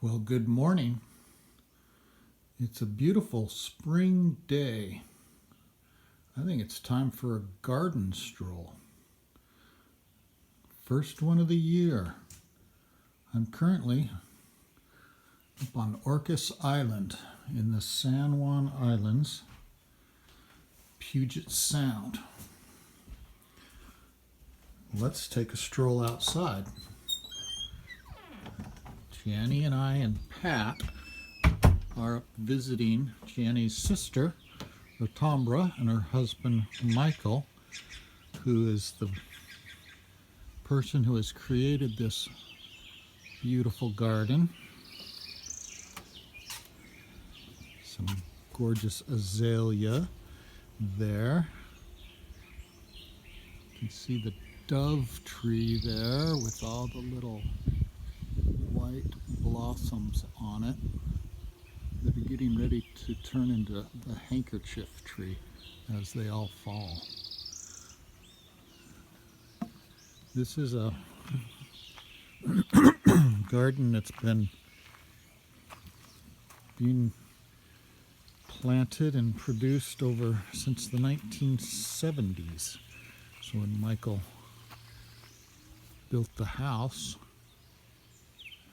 Well, good morning. It's a beautiful spring day. I think it's time for a garden stroll. First one of the year. I'm currently up on Orcas Island in the San Juan Islands, Puget Sound. Let's take a stroll outside. Janny and I and Pat are up visiting Janny's sister, Rotambra, and her husband, Michael, who is the person who has created this beautiful garden. Some gorgeous azalea there. You can see the dove tree there with all the little white blossoms on it that are getting ready to turn into the handkerchief tree as they all fall. This is a garden that's been being planted and produced over since the 1970s. So when Michael built the house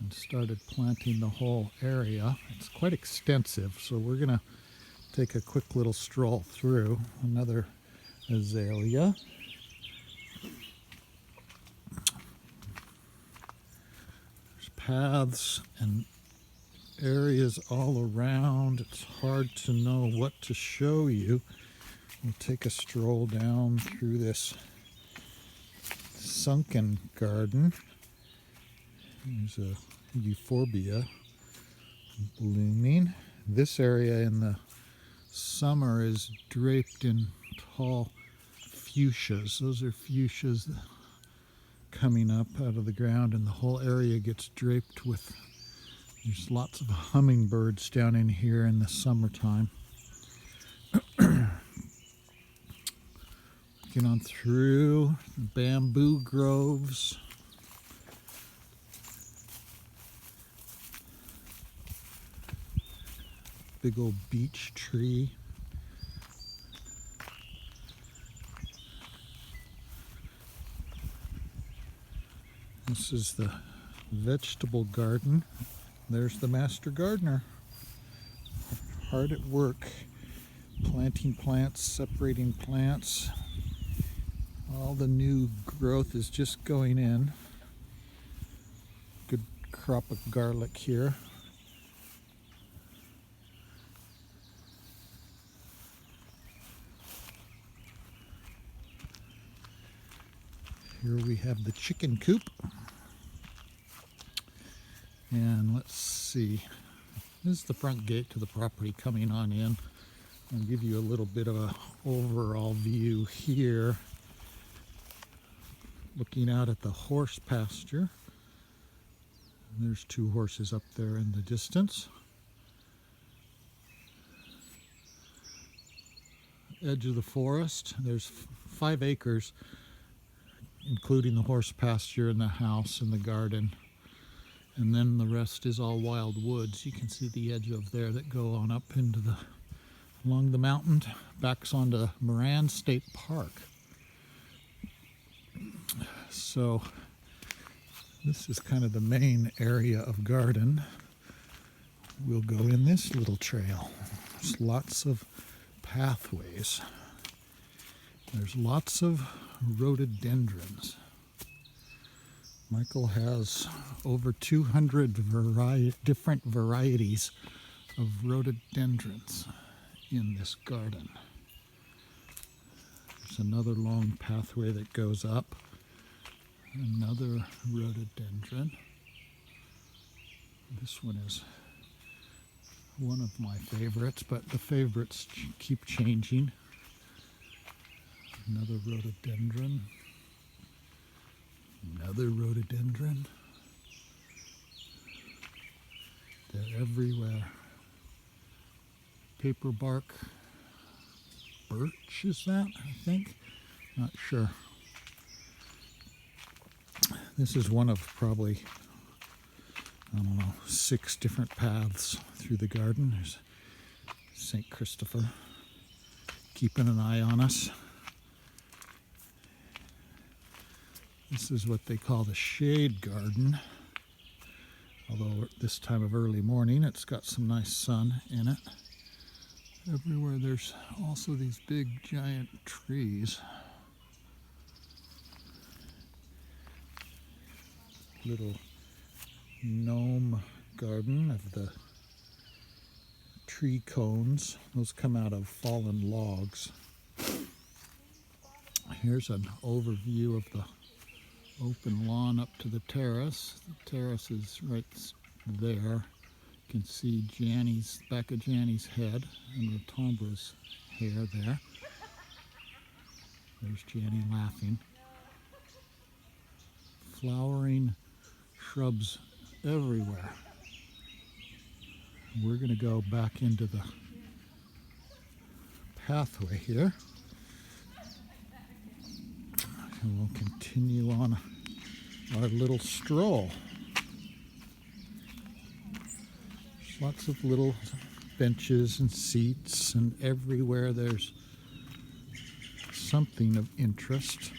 and started planting the whole area. It's quite extensive, so we're going to take a quick little stroll through. Another azalea. There's paths and areas all around. It's hard to know what to show you. We'll take a stroll down through this sunken garden. There's a euphorbia blooming. This area in the summer is draped in tall fuchsias. Those are fuchsias coming up out of the ground, and the whole area gets draped with, there's lots of hummingbirds down in here in the summertime. Looking on through bamboo groves. Big old beech tree. This is the vegetable garden. There's the master gardener. Hard at work, planting plants, separating plants. All the new growth is just going in. Good crop of garlic here. Here we have the chicken coop. And let's see. This is the front gate to the property coming on in. I'll give you a little bit of an overall view here. Looking out at the horse pasture. There's two horses up there in the distance. Edge of the forest. There's 5 acres, including the horse pasture and the house and the garden. And then the rest is all wild woods. You can see the edge of there that go on up into the, along the mountain, backs onto Moran State Park. So this is kind of the main area of garden. We'll go in this little trail. There's lots of pathways. There's lots of rhododendrons. Michael has over 200 different varieties of rhododendrons in this garden. There's another long pathway that goes up. Another rhododendron. This one is one of my favorites, but the favorites keep changing. Another rhododendron. Another rhododendron. They're everywhere. Paper bark birch, is that, I think? Not sure. This is one of probably I don't know, 6 different paths through the garden. There's St. Christopher keeping an eye on us. This is what they call the shade garden. Although at this time of early morning, it's got some nice sun in it. Everywhere there's also these big giant trees. Little gnome garden of the tree cones. Those come out of fallen logs. Here's an overview of the open lawn up to the terrace. The terrace is right there. You can see Janny's, back of Janny's head and Rotombra's hair there. There's Janny laughing. Flowering shrubs everywhere. We're going to go back into the pathway here. And we'll continue on our little stroll. There's lots of little benches and seats, and everywhere there's something of interest.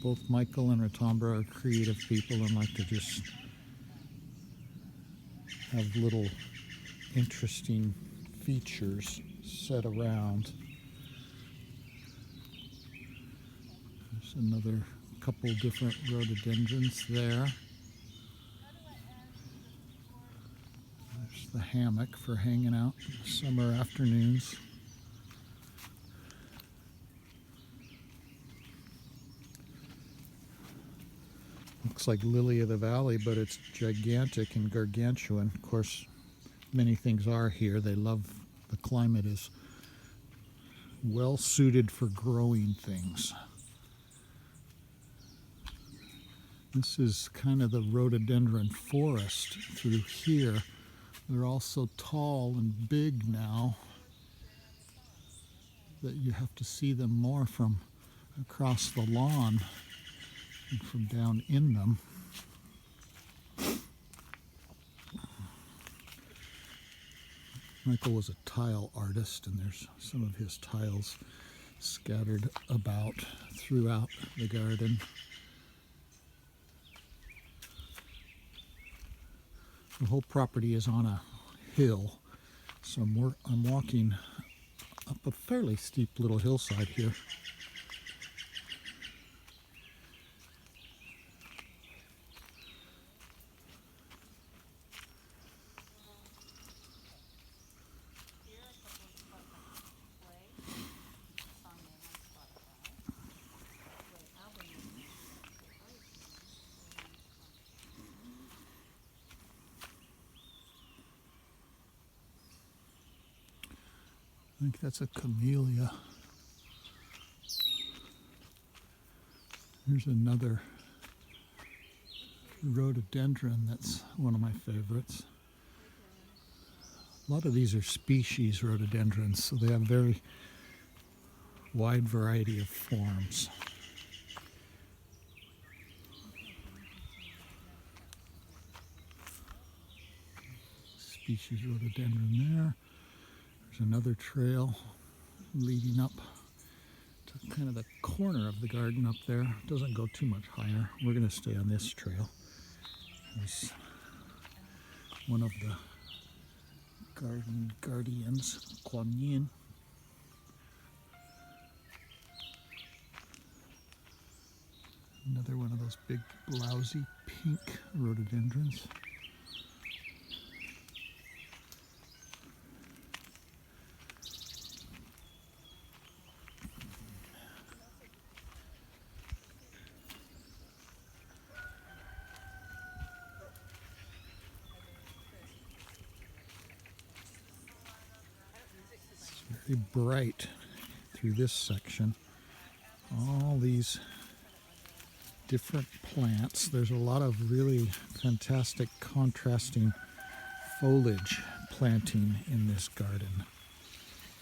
Both Michael and Rotombra are creative people and like to just have little interesting features set around. There's another couple different rhododendrons there. There's the hammock for hanging out summer afternoons. Looks like lily of the valley, but it's gigantic and gargantuan. Of course, many things are here. They love, the climate is well suited for growing things. This is kind of the rhododendron forest through here. They're all so tall and big now that you have to see them more from across the lawn and from down in them. Michael was a tile artist, and there's some of his tiles scattered about throughout the garden. The whole property is on a hill, so I'm walking up a fairly steep little hillside here. I think that's a camellia. Here's another rhododendron that's one of my favorites. A lot of these are species rhododendrons, so they have very wide variety of forms. Species rhododendron there. There's another trail leading up to kind of the corner of the garden up there. It doesn't go too much higher. We're going to stay on this trail. There's one of the garden guardians, Kuan Yin. Another one of those big, blousy pink rhododendrons. Very bright through this section. All these different plants. There's a lot of really fantastic contrasting foliage planting in this garden.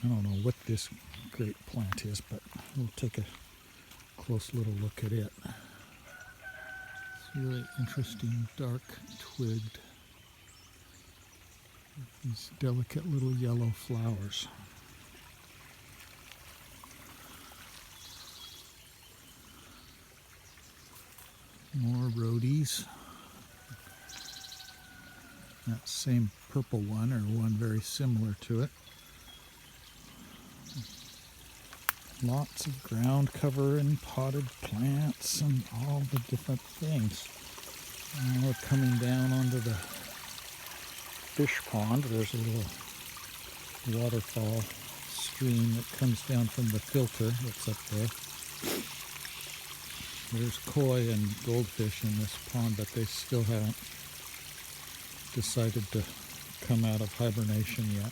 I don't know what this great plant is, but we'll take a close little look at it. Really interesting dark twigged, these delicate little yellow flowers. More rhodies. That same purple one, or one very similar to it. Lots of ground cover and potted plants and all the different things. And we're coming down onto the fish pond. There's a little waterfall stream that comes down from the filter that's up there. There's koi and goldfish in this pond, but they still haven't decided to come out of hibernation yet.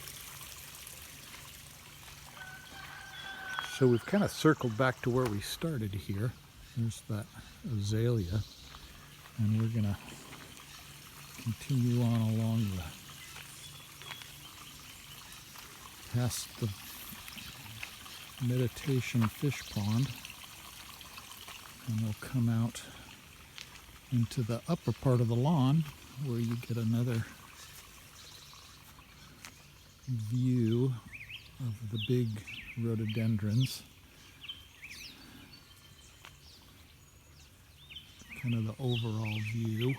So we've kind of circled back to where we started here. There's that azalea, and we're going to continue on along past the meditation fish pond, and we'll come out into the upper part of the lawn where you get another view of the big rhododendrons. Kind of the overall view.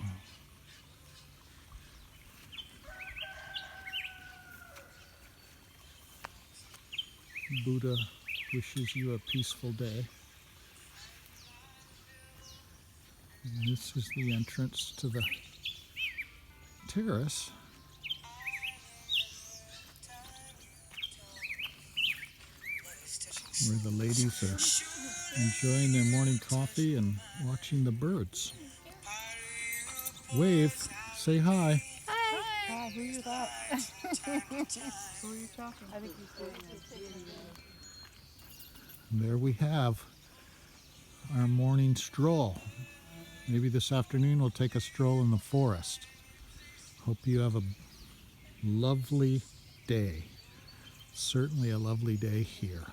Buddha wishes you a peaceful day. And this is the entrance to the terrace. Where the ladies are enjoying their morning coffee and watching the birds. Wave, say hi. Hi. Who you got? Who are you talking to? I think he's There we have our morning stroll. Maybe this afternoon we'll take a stroll in the forest. Hope you have a lovely day. Certainly a lovely day here.